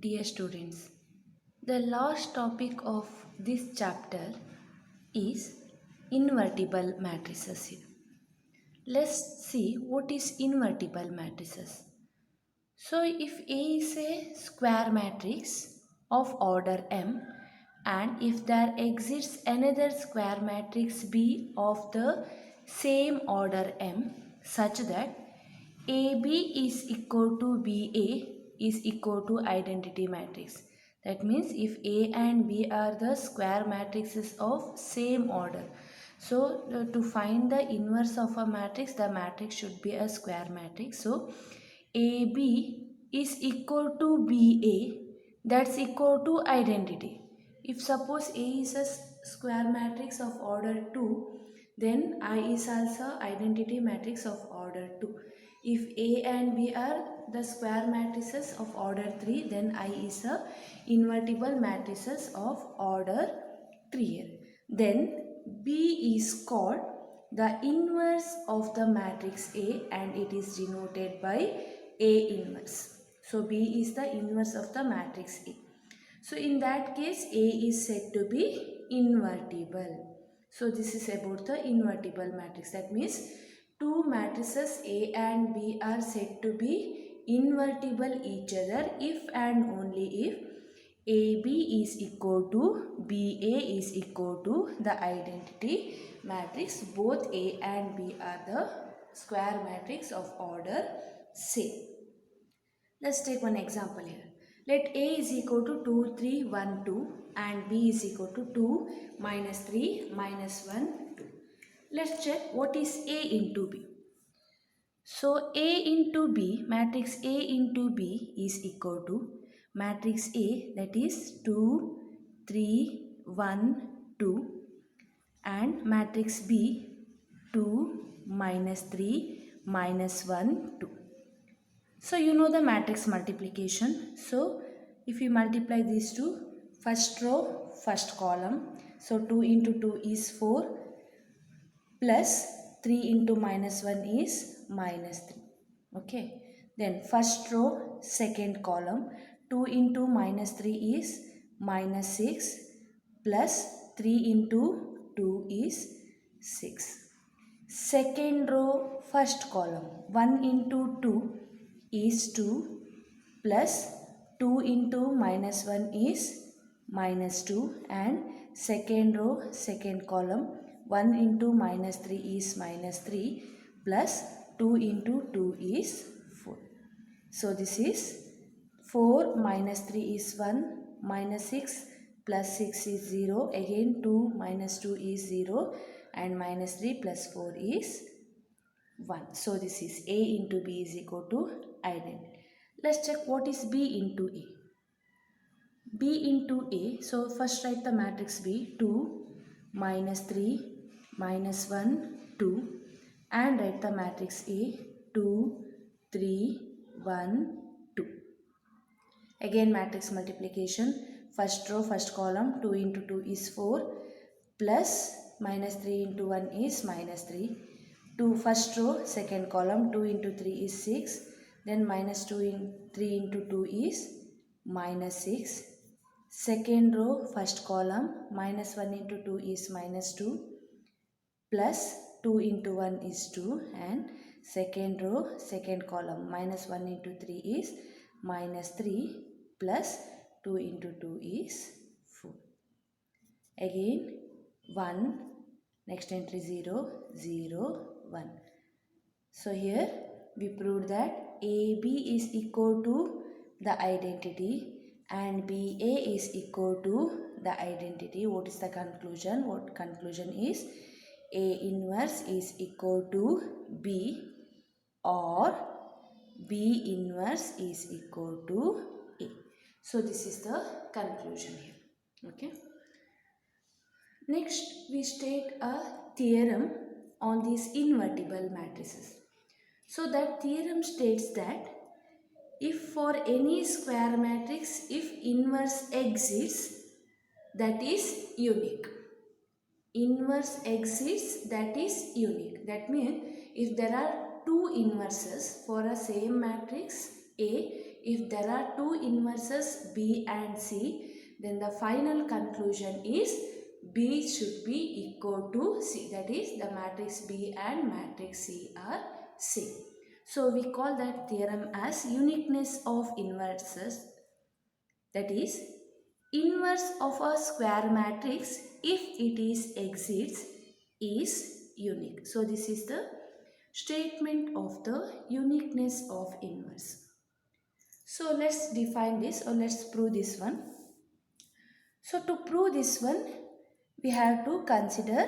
Dear students, the last topic of this chapter is invertible matrices here. Let's see what is invertible matrices. So if A is a square matrix of order M and if there exists another square matrix B of the same order M such that AB is equal to BA is equal to identity matrix. That means if A and B are the square matrices of same order. So to find the inverse of a matrix, the matrix should be a square matrix. So AB is equal to BA, that's equal to identity. If suppose A is a square matrix of order 2, then I is also identity matrix of order 2. If A and B are the square matrices of order 3, then I is a invertible matrices of order 3. Then B is called the inverse of the matrix A and it is denoted by A inverse. So B is the inverse of the matrix A. So in that case A is said to be invertible. So this is about the invertible matrix. That means two matrices A and B are said to be invertible each other if and only if AB is equal to BA is equal to the identity matrix. Both A and B are the square matrix of order same. Let's take one example here. Let A is equal to 2, 3, 1, 2 and B is equal to 2, minus 3, minus 1, 2. Let's check what is A into B. So A into B, matrix A into B is equal to matrix A, that is 2, 3, 1, 2 and matrix B 2, minus 3, minus 1, 2. So you know the matrix multiplication. So if you multiply these two, first row, first column. So 2 into 2 is 4 plus 3 into minus 1 is minus 3. Okay. Then first row, second column. 2 into minus 3 is minus 6 plus 3 into 2 is 6. Second row, first column. 1 into 2 is 2 plus 2 into minus 1 is minus 2 and second row, second column. 1 into minus 3 is minus 3 plus 2 into 2 is 4. So this is 4 minus 3 is 1, minus 6 plus 6 is 0, again 2 minus 2 is 0 and minus 3 plus 4 is 1. So this is A into B is equal to identity. Let's check what is B into A. B into A, so first write the matrix B, 2, minus 3, minus 1, 2 and write the matrix A, 2, 3, 1, 2. Again matrix multiplication, first row, first column, 2 into 2 is 4 plus minus 3 into 1 is minus 3. 2 first row, second column, 2 into 3 is 6. Then minus 2 in 3 into 2 is minus 6. Second row, first column, minus 1 into 2 is minus 2 plus 2 into 1 is 2 and second row, second column, minus 1 into 3 is minus 3 plus 2 into 2 is 4. Again 1, next entry 0, 0, 1. So here we proved that AB is equal to the identity and BA is equal to the identity. What is the conclusion? What conclusion is A inverse is equal to B or B inverse is equal to A. So this is the conclusion here. Okay. Next, we state a theorem on these invertible matrices. So that theorem states that if for any square matrix, if inverse exists, that is unique. Inverse exists, that is unique. That means if there are two inverses for a same matrix A, if there are two inverses B and C, then the final conclusion is B should be equal to C. That is, the matrix B and matrix C are same. So we call that theorem as uniqueness of inverses. That is, inverse of a square matrix, if it is exists, is unique. So this is the statement of the uniqueness of inverse. So let's define this, or let's prove this one. So to prove this one, we have to consider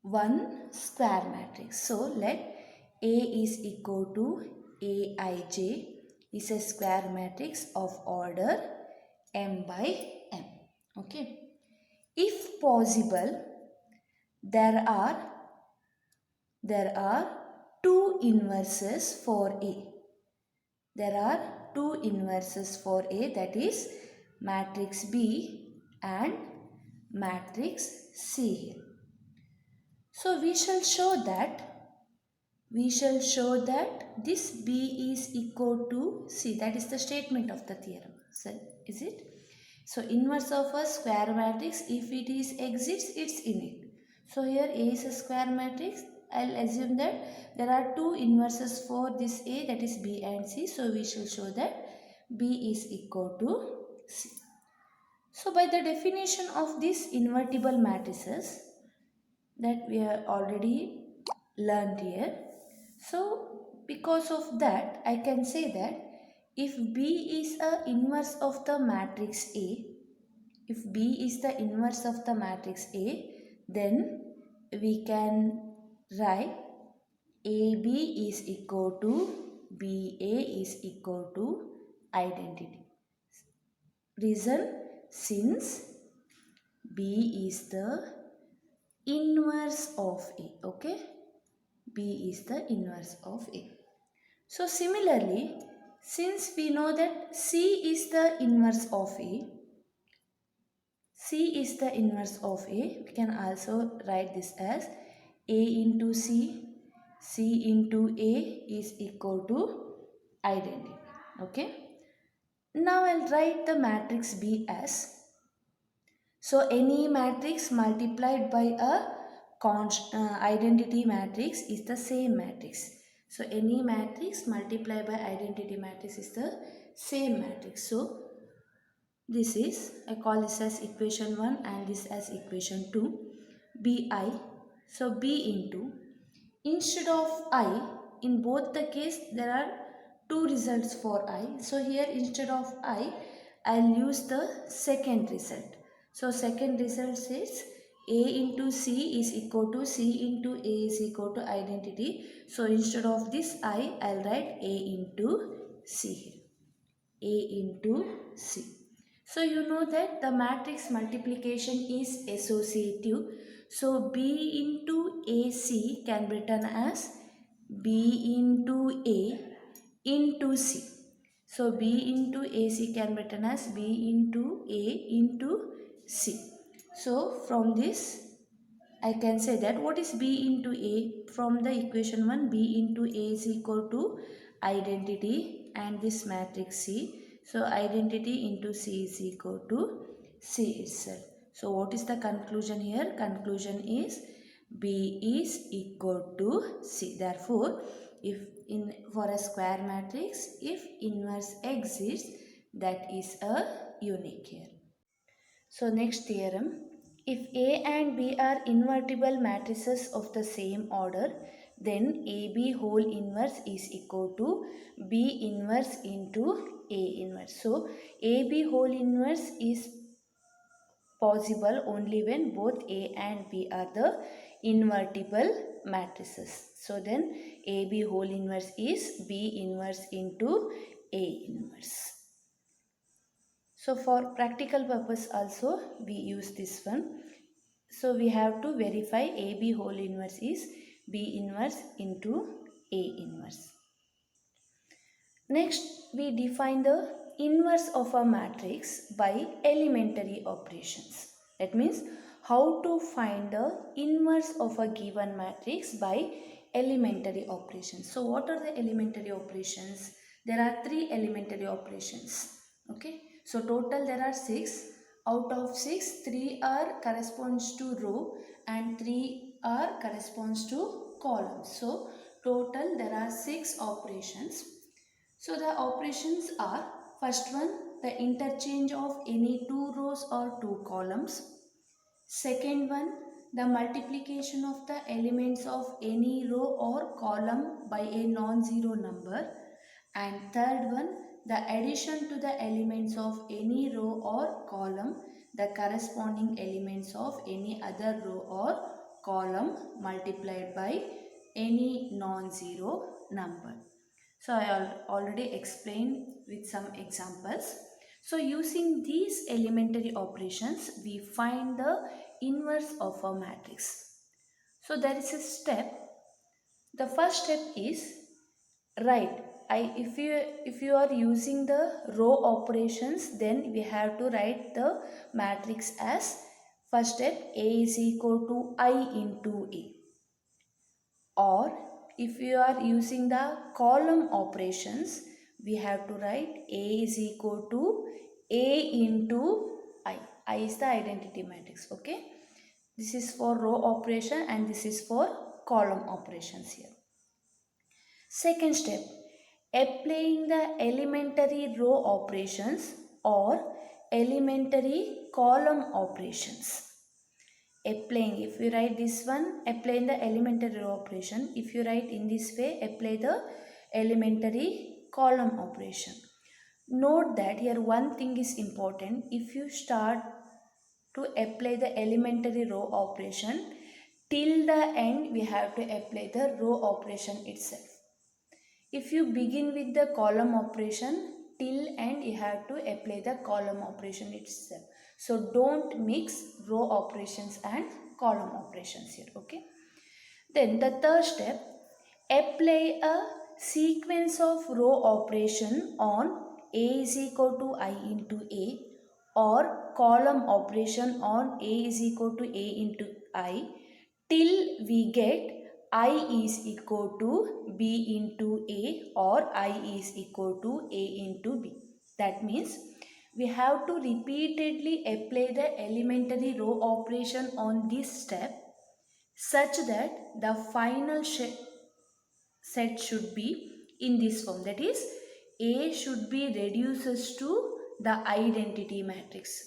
one square matrix. So let A is equal to Aij is a square matrix of order m by m. Okay. If possible, there are two inverses for A. There are two inverses for A, that is matrix B and matrix C here. So we shall show that this B is equal to C. That is the statement of the theorem. So is it? So inverse of a square matrix, if it is exists, it's unique. So here A is a square matrix. I'll assume that there are two inverses for this A, that is B and C. So we shall show that B is equal to C. So by the definition of these invertible matrices that we have already learned here. So because of that, I can say that if B is a inverse of the matrix A, if B is the inverse of the matrix A, then we can write AB is equal to BA is equal to identity. Reason, since B is the inverse of A. Okay, B is the inverse of A. So similarly, since we know that C is the inverse of A, C is the inverse of A, we can also write this as A into C, C into A is equal to identity. Okay. Now I'll write the matrix B as, so any matrix multiplied by a identity matrix is the same matrix. So any matrix multiplied by identity matrix is the same matrix. So this is, I call this as equation 1 and this as equation 2. Bi, so B into, instead of I, in both the case there are two results for I. So here instead of I'll use the second result. So second result says A into C is equal to C into A is equal to identity. So instead of this I'll write A into C here. A into C. So you know that the matrix multiplication is associative. So B into AC can be written as B into A into C. So B into AC can be written as B into A into C. So from this I can say that what is B into A? From the equation 1, B into A is equal to identity and this matrix C. So identity into C is equal to C itself. So what is the conclusion here? Conclusion is B is equal to C. Therefore, if for a square matrix, if inverse exists, that is a unique here. So next theorem, if A and B are invertible matrices of the same order, then AB whole inverse is equal to B inverse into A inverse. So AB whole inverse is possible only when both A and B are the invertible matrices. So then AB whole inverse is B inverse into A inverse. So for practical purpose also we use this one. So we have to verify AB whole inverse is B inverse into A inverse. Next we define the inverse of a matrix by elementary operations. That means how to find the inverse of a given matrix by elementary operations. So what are the elementary operations? There are 3 elementary operations. Okay, so total there are 6. Out of 6, 3 are corresponds to row and 3 are corresponds to column. So total there are 6 operations. So the operations are: first one, the interchange of any 2 rows or 2 columns. Second one, the multiplication of the elements of any row or column by a non-zero number. And third one, the addition to the elements of any row or column, the corresponding elements of any other row or column multiplied by any non-zero number. So I already explained with some examples. So using these elementary operations, we find the inverse of a matrix. So there is a step. The first step is write. If you are using the row operations, then we have to write the matrix as first step A is equal to I into A. Or if you are using the column operations, we have to write A is equal to A into I. I is the identity matrix. Okay. This is for row operation and this is for column operations here. Second step, applying the elementary row operations or elementary column operations. Applying, if you write this one, applying the elementary row operation. If you write in this way, apply the elementary column operation. Note that here one thing is important. If you start to apply the elementary row operation, till the end we have to apply the row operation itself. If you begin with the column operation, till end you have to apply the column operation itself. So don't mix row operations and column operations here. Okay. Then the third step, apply a sequence of row operation on A is equal to I into A, or column operation on A is equal to A into I, till we get I is equal to B into A or I is equal to A into B. That means we have to repeatedly apply the elementary row operation on this step such that the final set should be in this form. That is, A should be reduces to the identity matrix.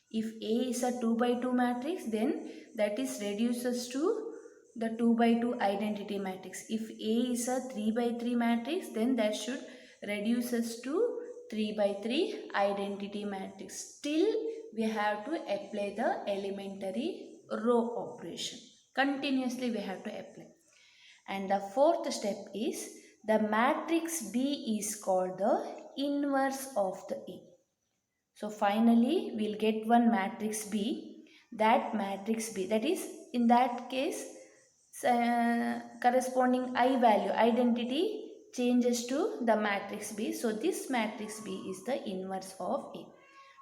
If A is a 2 by 2 matrix, then that is reduces to the 2 by 2 identity matrix. If A is a 3 by 3 matrix, then that should reduces to 3 by 3 identity matrix. Still we have to apply the elementary row operation. Continuously we have to apply. And the fourth step is the matrix B is called the inverse of the A. So finally we'll get one matrix B. That matrix B, that is in that case corresponding I value identity changes to the matrix B. So this matrix B is the inverse of A.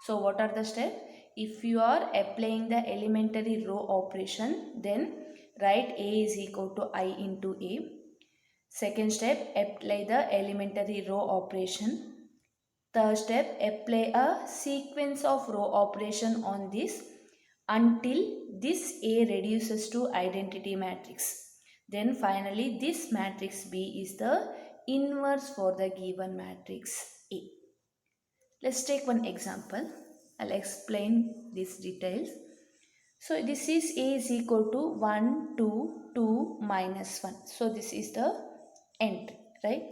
So what are the steps? If you are applying the elementary row operation, then write A is equal to I into A. Second step, apply the elementary row operation. Third step, apply a sequence of row operation on this until this A reduces to identity matrix. Then finally this matrix B is the inverse for the given matrix A. Let's take one example. I'll explain these details. So this is A is equal to 1, 2, 2, minus 1. So this is the entry, right?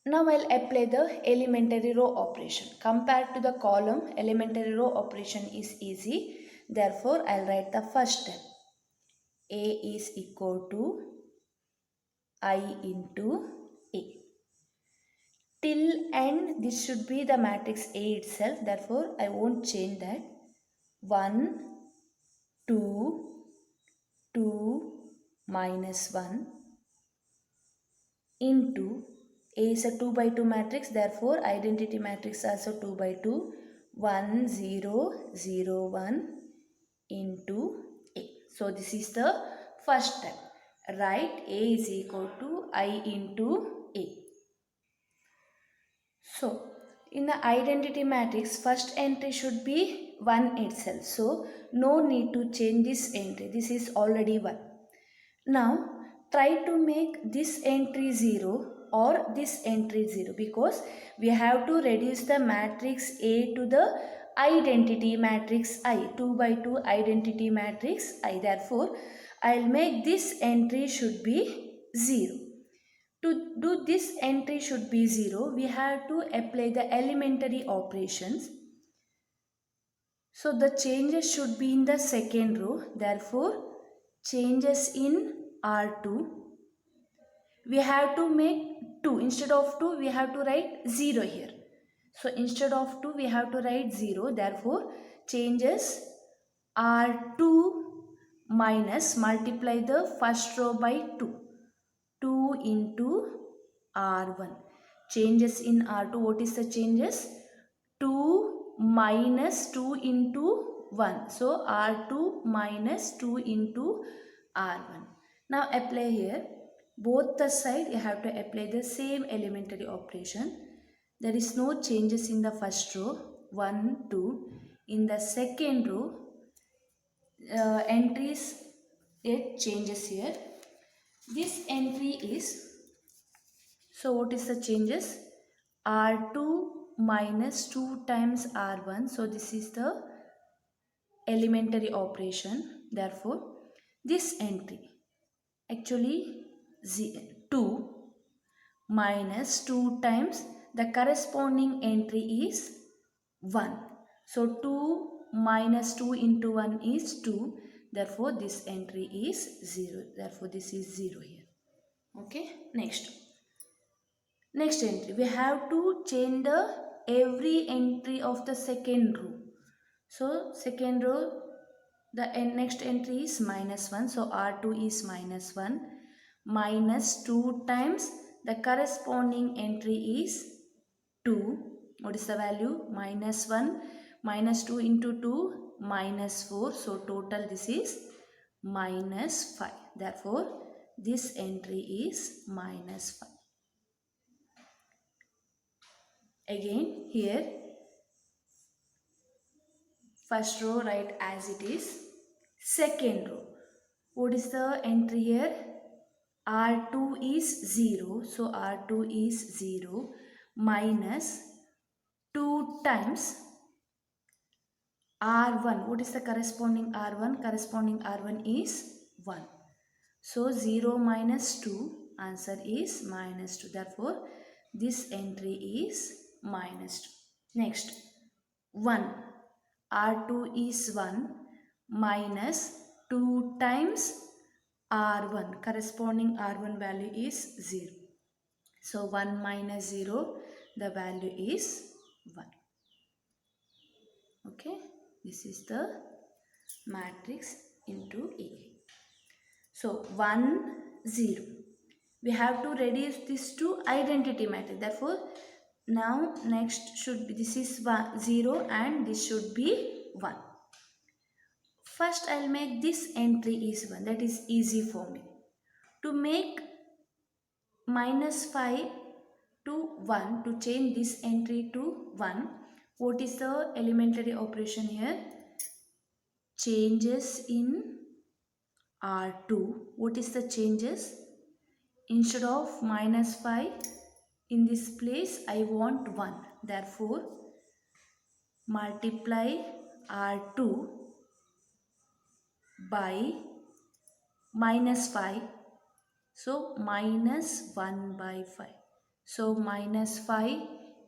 Now I'll apply the elementary row operation. Compared to the column, elementary row operation is easy. Therefore, I'll write the first step. A is equal to I into A. Till end, this should be the matrix A itself. Therefore, I won't change that. 1, 2, 2, minus 1 into A is a 2 by 2 matrix. Therefore, identity matrix also 2 by 2. 1, 0, 0, 1 into A. So, this is the first step. Write A is equal to I into A. So, in the identity matrix, first entry should be 1 itself. So, no need to change this entry. This is already 1. Now, try to make this entry 0 or this entry 0, because we have to reduce the matrix A to the identity matrix I, 2 by 2 identity matrix I. Therefore, I'll make this entry should be 0. To do this entry should be 0, we have to apply the elementary operations. So the changes should be in the second row. Therefore, changes in R2, we have to make 2. Instead of 2, we have to write 0 here. So instead of 2, we have to write 0. Therefore, changes R2 minus, multiply the first row by 2. 2 into R1. Changes in R2, what is the changes? 2 minus 2 into 1. So R2 minus 2 into R1. Now apply here. Both the side you have to apply the same elementary operation. There is no changes in the first row. 1, 2. In the second row, entries, it changes here. This entry is, so what is the changes? R2 minus 2 times R1. So this is the elementary operation. Therefore, this entry, actually 2 minus 2 times the corresponding entry is 1. So 2 minus 2 into 1 is 2. Therefore, this entry is 0. Therefore, this is 0 here. Okay, next entry, we have to change the every entry of the second row. So second row, the next entry is minus 1. So R2 is minus 1. Minus 2 times the corresponding entry is 2. What is the value? Minus 1. Minus 2 into 2, minus 4. So total this is minus 5. Therefore, this entry is minus 5. Again here, first row write as it is. Second row, what is the entry here? R2 is 0. So R2 is 0 minus 2 times R1. What is the corresponding R1? Corresponding R1 is 1. So 0 minus 2, answer is minus 2. Therefore, this entry is minus 2. Next, 1. R2 is 1 minus 2 times R1. Corresponding R1 value is 0. So 1 minus 0, the value is 1. Okay, this is the matrix into A. So 1, 0. We have to reduce this to identity matrix. Therefore, now next should be, this is 0 and this should be 1. First I will make this entry is 1. That is easy for me. To make minus 5 to 1, to change this entry to 1, what is the elementary operation here? Changes in R2. What is the changes? Instead of minus 5, in this place I want 1. Therefore, multiply R2 by minus 5. So, minus 1 by 5. So, minus 5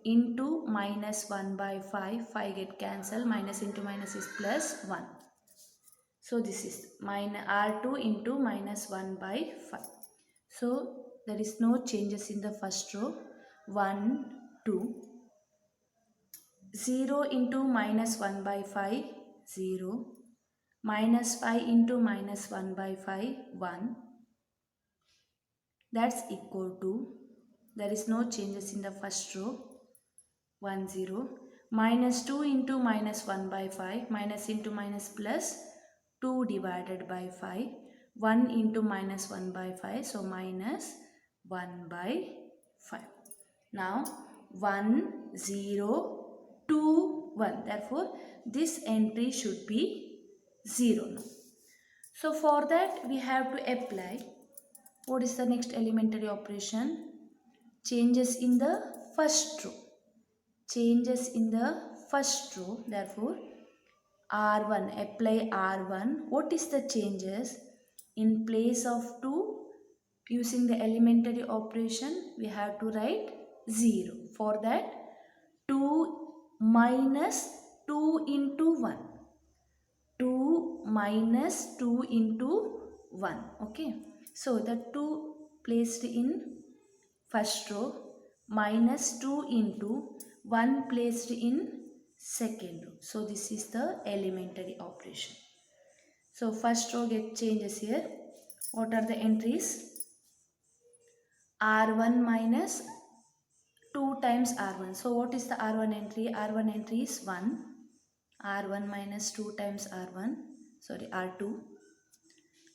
into minus 1 by 5. 5 get cancelled. Minus into minus is plus 1. So, this is minus R2 into minus 1 by 5. So, there is no changes in the first row. 1, 2. 0 into minus 1 by 5, 0. Minus 5 into minus 1 by 5, 1. That's equal to, there is no changes in the first row, 1, 0. Minus 2 into minus 1 by 5, minus into minus plus 2 divided by 5. 1 into minus 1 by 5, so minus 1 by 5. Now 1, 0, 2, 1. Therefore, this entry should be 0 now. So, for that we have to apply, what is the next elementary operation? Changes in the first row. Changes in the first row. Therefore, R1, apply R1. What is the changes? In place of 2, using the elementary operation, we have to write 0. For that, 2 minus 2 into 1. 2 minus 2 into 1. Okay. So, the 2 placed in first row minus 2 into 1 placed in second row. So, this is the elementary operation. So, first row get changes here. What are the entries? R1 minus 2 times R1. So, what is the R1 entry? R1 entry is 1. R1 minus 2 times R1. Sorry, R2.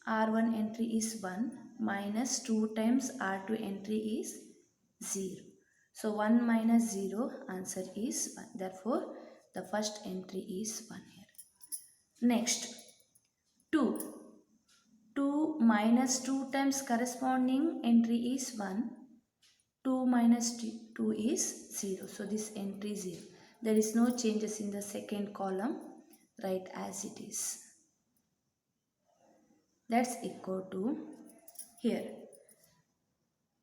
R1 entry is 1 minus 2 times R2 entry is 0. So 1 minus 0, answer is 1. Therefore, the first entry is 1 here. Next, 2. 2 minus 2 times corresponding entry is 1. 2 minus 2 is 0. So this entry is 0. There is no changes in the second column. Write as it is. That's equal to here.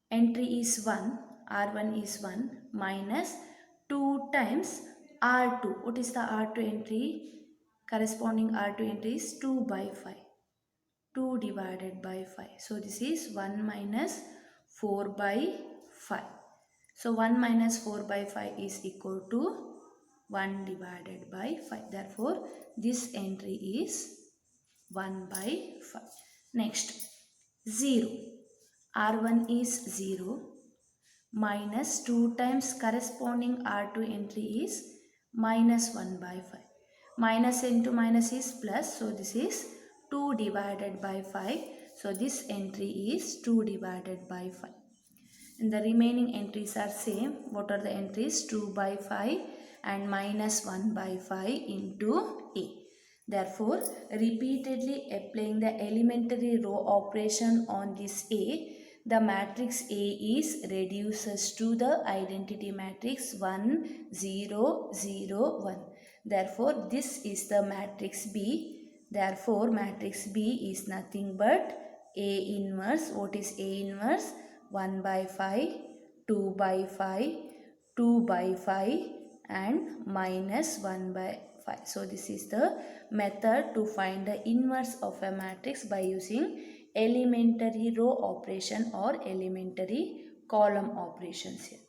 Entry is 1. R1 is 1 minus 2 times R2. What is the R2 entry? Corresponding R2 entry is 2 by 5. 2 divided by 5. So this is 1 minus 4 by 5. So 1 minus 4 by 5 is equal to 1 divided by 5. Therefore, this entry is 1 by 5. Next, 0. R1 is 0 minus 2 times corresponding R2 entry is minus 1 by 5. Minus into minus is plus. So, this is 2 divided by 5. So, this entry is 2 divided by 5. And the remaining entries are same. What are the entries? 2 by 5 and minus 1 by 5 into A. Therefore, repeatedly applying the elementary row operation on this A, the matrix A is reduces to the identity matrix 1, 0, 0, 1. Therefore, this is the matrix B. Therefore, matrix B is nothing but A inverse. What is A inverse? 1 by 5, 2 by 5, 2 by 5 and minus 1 by 5. So, this is the method to find the inverse of a matrix by using elementary row operation or elementary column operations here.